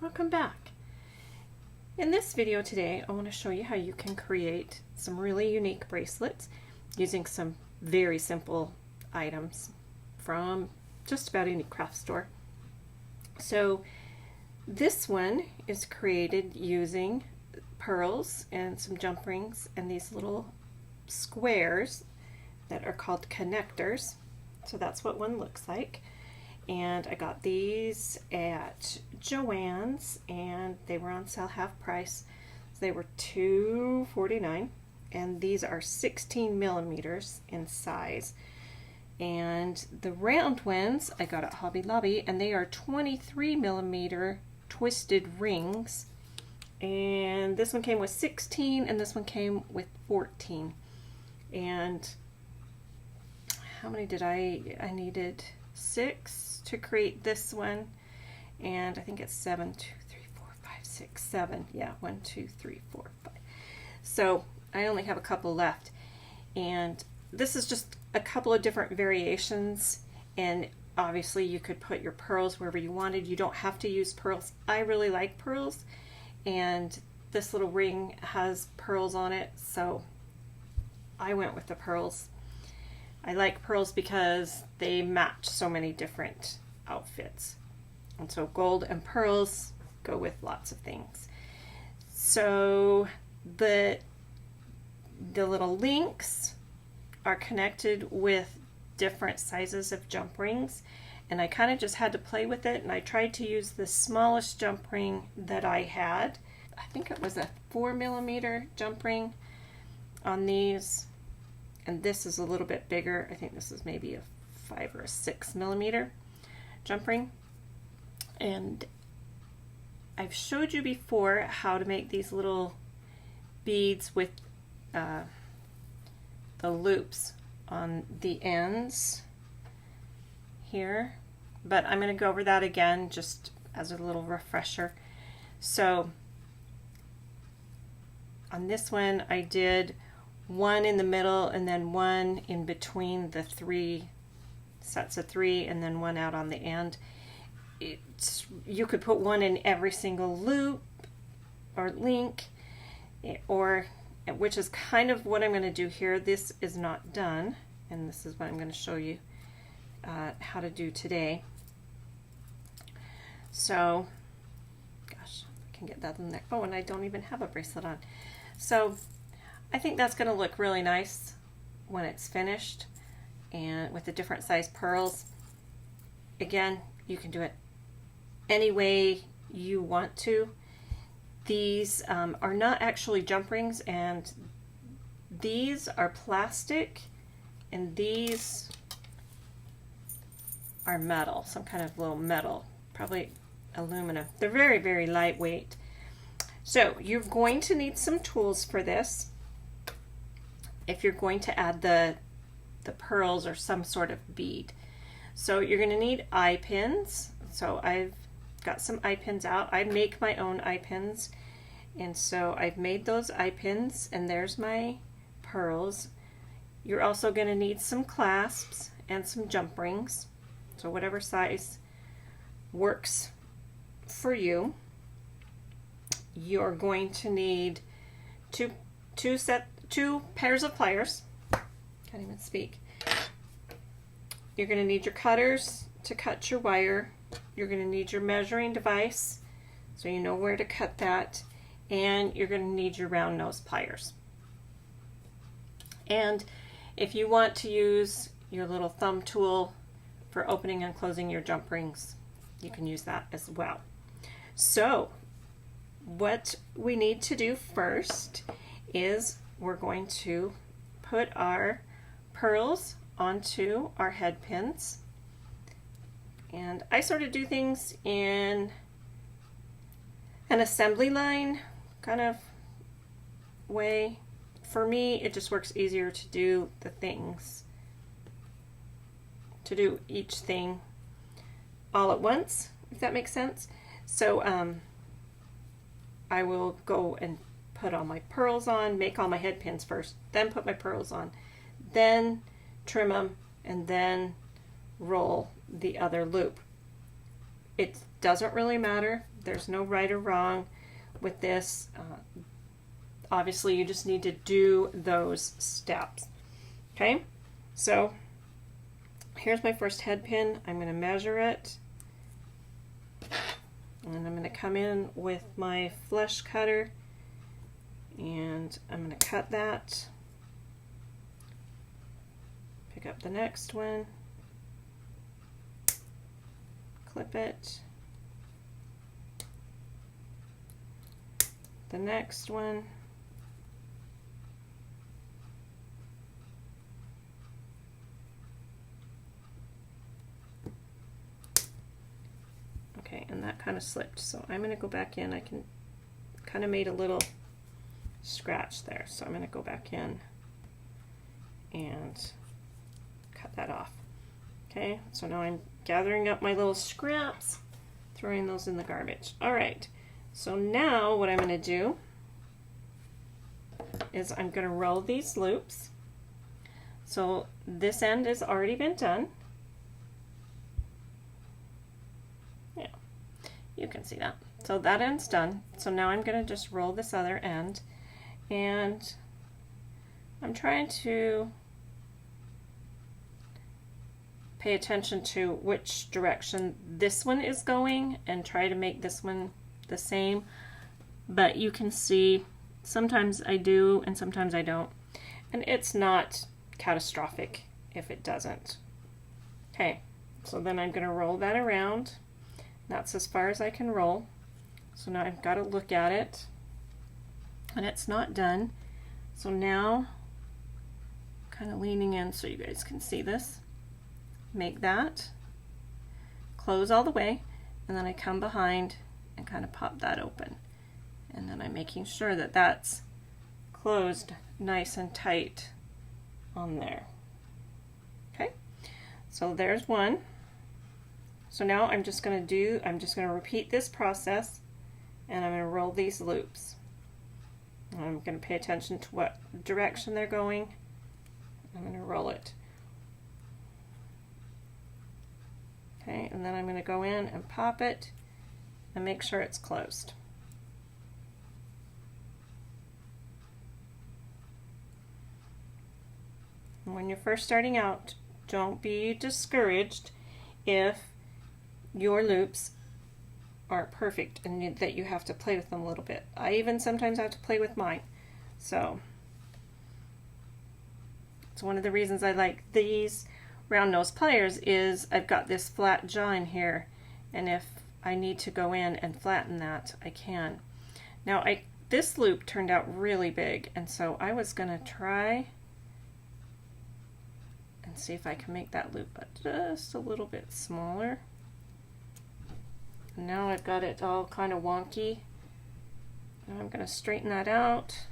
Welcome back. In this video today, I want to show you how you can create some really unique bracelets using some very simple items from just about any craft store. So this one is created using pearls and some jump rings and these little squares that are called connectors. So that's what one looks like. And I got these at Joann's and they were on sale half price. So they were $2.49 and these are 16 millimeters in size. And the round ones I got at Hobby Lobby and they are 23 millimeter twisted rings. And this one came with 16 and this one came with 14. And how many did I needed 6 to create this one, and I think it's 7, 2, 3, 4, 5, 6, 7. Yeah, 1, 2, 3, 4, 5. So I only have a couple left, and this is just a couple of different variations, and obviously you could put your pearls wherever you wanted. You don't have to use pearls. I really like pearls, and this little ring has pearls on it, so I went with the pearls. I like pearls because they match so many different outfits. And so gold and pearls go with lots of things. So the little links are connected with different sizes of jump rings. And I kind of just had to play with it. And I tried to use the smallest jump ring that I had. I think it was a 4 millimeter jump ring on these. And this is a little bit bigger. I think this is maybe a 5 or a 6 millimeter jump ring. And I've showed you before how to make these little beads with the loops on the ends here. But I'm going to go over that again just as a little refresher. So on this one I did one in the middle and then one in between the 3 sets of 3 and then one out on the end. You could put one in every single loop or link, or which is kind of what I'm going to do here. This is not done, and this is what I'm going to show you how to do today. So, gosh, I can get that in there. Oh, and I don't even have a bracelet on. So I think that's going to look really nice when it's finished, and with the different size pearls. Again, you can do it any way you want to. These are not actually jump rings, and these are plastic, and these are metal, some kind of little metal, probably aluminum. They're very, very lightweight. So you're going to need some tools for this if you're going to add the pearls or some sort of bead. So you're going to need eye pins. So I've got some eye pins out. I make my own eye pins, and so I've made those eye pins, and there's my pearls. You're also going to need some clasps and some jump rings, so whatever size works for you. You're going to need two pairs of pliers. Can't even speak. You're going to need your cutters to cut your wire. You're going to need your measuring device so you know where to cut that, and you're going to need your round nose pliers. And if you want to use your little thumb tool for opening and closing your jump rings, you can use that as well. So what we need to do first is we're going to put our pearls onto our head pins. And I sort of do things in an assembly line kind of way. For me, it just works easier to do the things, to do each thing all at once, if that makes sense. So I will go and put all my pearls on, make all my head pins first, then put my pearls on, then trim them, and then roll the other loop. It doesn't really matter There's no right or wrong with this. Obviously, you just need to do those steps. Okay, so here's my first head pin. I'm going to measure it, and I'm going to come in with my flush cutter, and I'm going to cut that. Pick up the next one, clip it, the next one, okay, and that kind of slipped, so I'm going to go back in. I can kind of made a little scratch there, so I'm going to go back in and cut that off. Okay, so now I'm gathering up my little scraps, throwing those in the garbage. All right, so now what I'm going to do is I'm going to roll these loops. So this end has already been done. Yeah, you can see that. So that end's done. So now I'm going to just roll this other end, and I'm trying to pay attention to which direction this one is going and try to make this one the same. But you can see sometimes I do and sometimes I don't. And it's not catastrophic if it doesn't. Okay, so then I'm going to roll that around. That's as far as I can roll. So now I've got to look at it, and it's not done. So now, kind of leaning in so you guys can see this. Make that, close all the way, and then I come behind and kind of pop that open. And then I'm making sure that that's closed nice and tight on there. Okay, so there's one. So now I'm just going to repeat this process, and I'm going to roll these loops. And I'm going to pay attention to what direction they're going. I'm going to roll it. Okay, and then I'm going to go in and pop it and make sure it's closed. And when you're first starting out, don't be discouraged if your loops aren't perfect and that you have to play with them a little bit. I even sometimes have to play with mine. So it's one of the reasons I like these round nose pliers is I've got this flat jaw in here, and if I need to go in and flatten that, I can. Now this loop turned out really big, and so I was going to try and see if I can make that loop just a little bit smaller. Now I've got it all kind of wonky, and I'm going to straighten that out.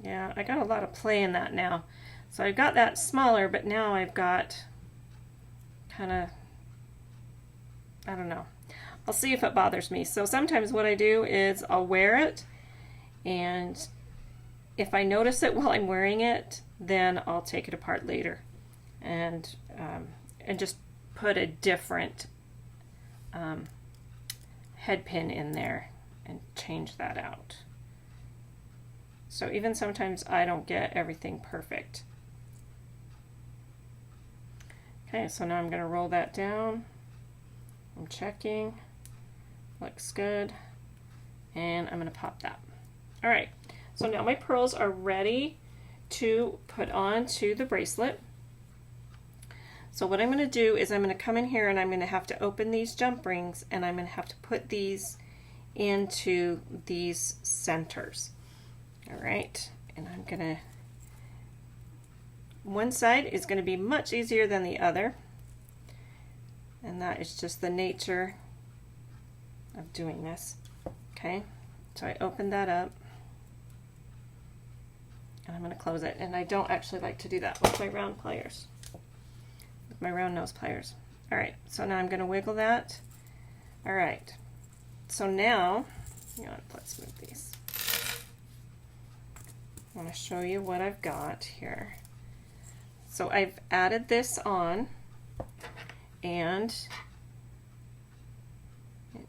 Yeah, I got a lot of play in that now. So I've got that smaller, but now I've got kind of, I don't know. I'll see if it bothers me. So sometimes what I do is I'll wear it, and if I notice it while I'm wearing it, then I'll take it apart later and just put a different head pin in there and change that out. So even sometimes I don't get everything perfect. Okay, so now I'm going to roll that down. I'm checking. Looks good. And I'm going to pop that. All right, so now my pearls are ready to put onto the bracelet. So what I'm going to do is I'm going to come in here and I'm going to have to open these jump rings, and I'm going to have to put these into these centers. All right, and I'm going to, one side is going to be much easier than the other, and that is just the nature of doing this. Okay, so I open that up, and I'm going to close it, and I don't actually like to do that with my round pliers, with my round nose pliers. All right, so now I'm going to wiggle that. All right, so now, let's move these. I want to show you what I've got here. So I've added this on, and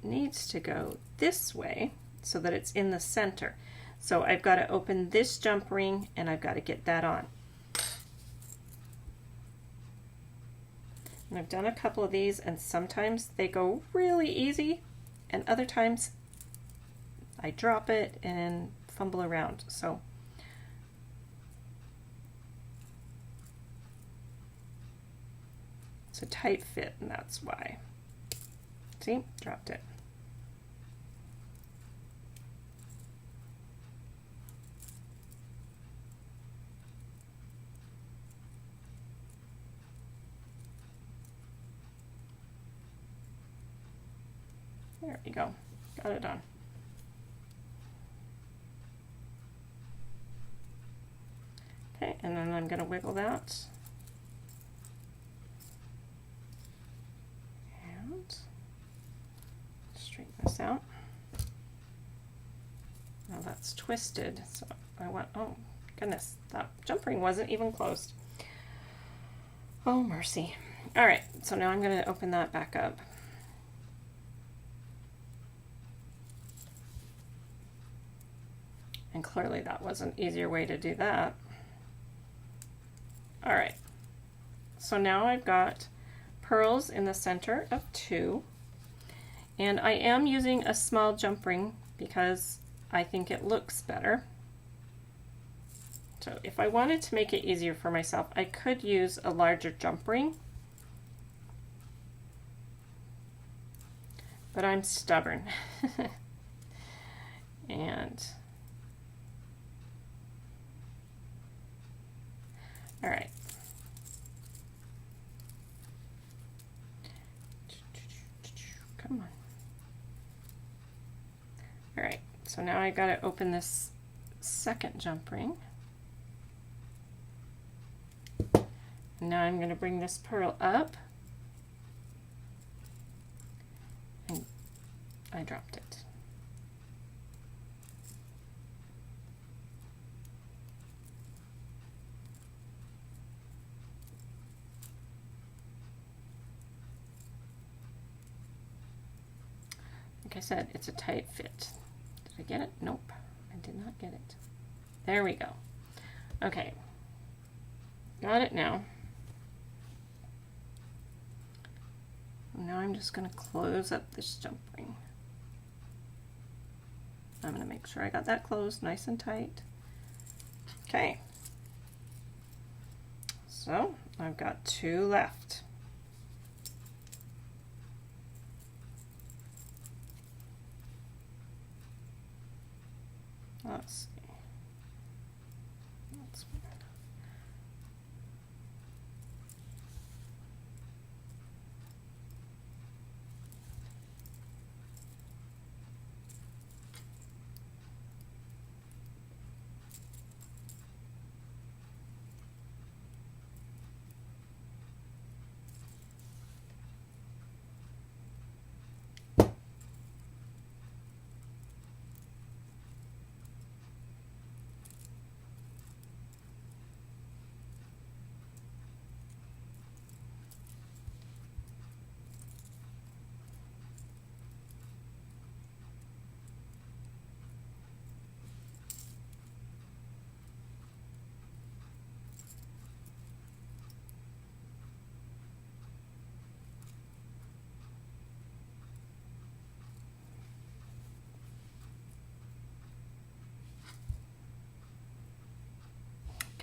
needs to go this way so that it's in the center. So I've got to open this jump ring and I've got to get that on. And I've done a couple of these, and sometimes they go really easy and other times I drop it and fumble around. So it's a tight fit, and that's why. See, dropped it. There we go, got it on. Okay, and then I'm going to wiggle that. And straighten this out. Now that's twisted, so I want, oh goodness, that jump ring wasn't even closed. Oh mercy. All right, so now I'm going to open that back up. And clearly that was an easier way to do that. All right, so now I've got pearls in the center of 2, and I am using a small jump ring because I think it looks better. So if I wanted to make it easier for myself, I could use a larger jump ring, but I'm stubborn. And all right. Come on. All right, so now I got to open this second jump ring. And now I'm going to bring this pearl up. And I dropped it. Like I said, it's a tight fit. Did I get it? Nope, I did not get it. There we go. Okay, got it now. Now I'm just going to close up this jump ring. I'm going to make sure I got that closed nice and tight. Okay, so I've got 2 left. Let's see. That's one.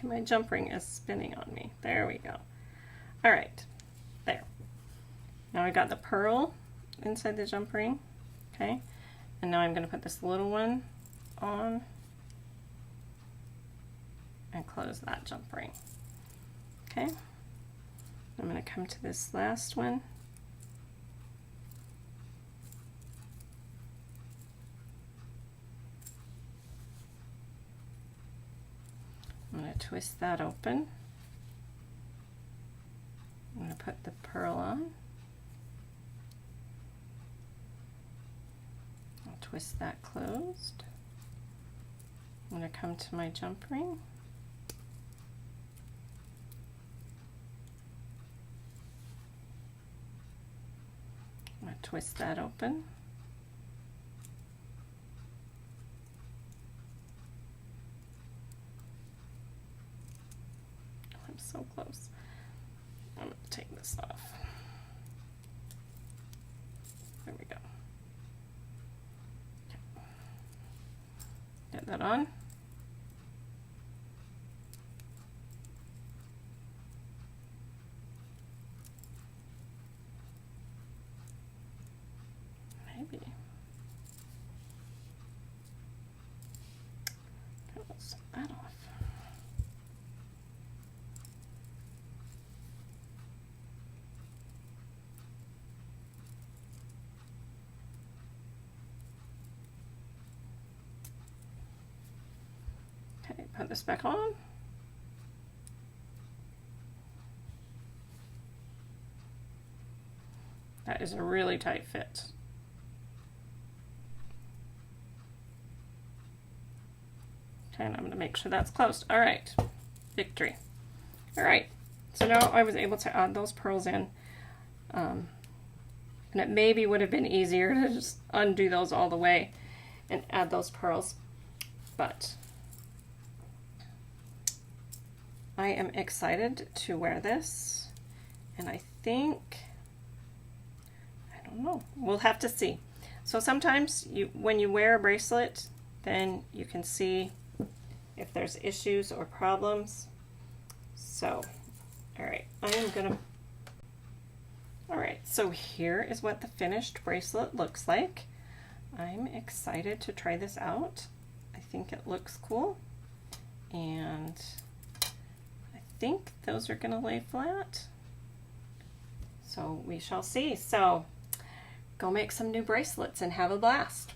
My jump ring is spinning on me. There we go. All right, there. Now I got the pearl inside the jump ring, okay? And now I'm going to put this little one on and close that jump ring, okay? I'm going to come to this last one. I'm going to twist that open. I'm going to put the pearl on. I'll twist that closed. I'm going to come to my jump ring. I'm going to twist that open. take this off. There we go. Okay. Get that on. Maybe. Let's take that off. Okay, put this back on. That is a really tight fit. Okay, and I'm going to make sure that's closed. All right, victory. All right, so now I was able to add those pearls in. And it maybe would have been easier to just undo those all the way and add those pearls, but I am excited to wear this, and I think, I don't know, we'll have to see. So sometimes when you wear a bracelet, then you can see if there's issues or problems. So, all right, all right, so here is what the finished bracelet looks like. I'm excited to try this out. I think it looks cool, and I think those are gonna lay flat. So we shall see. So go make some new bracelets and have a blast.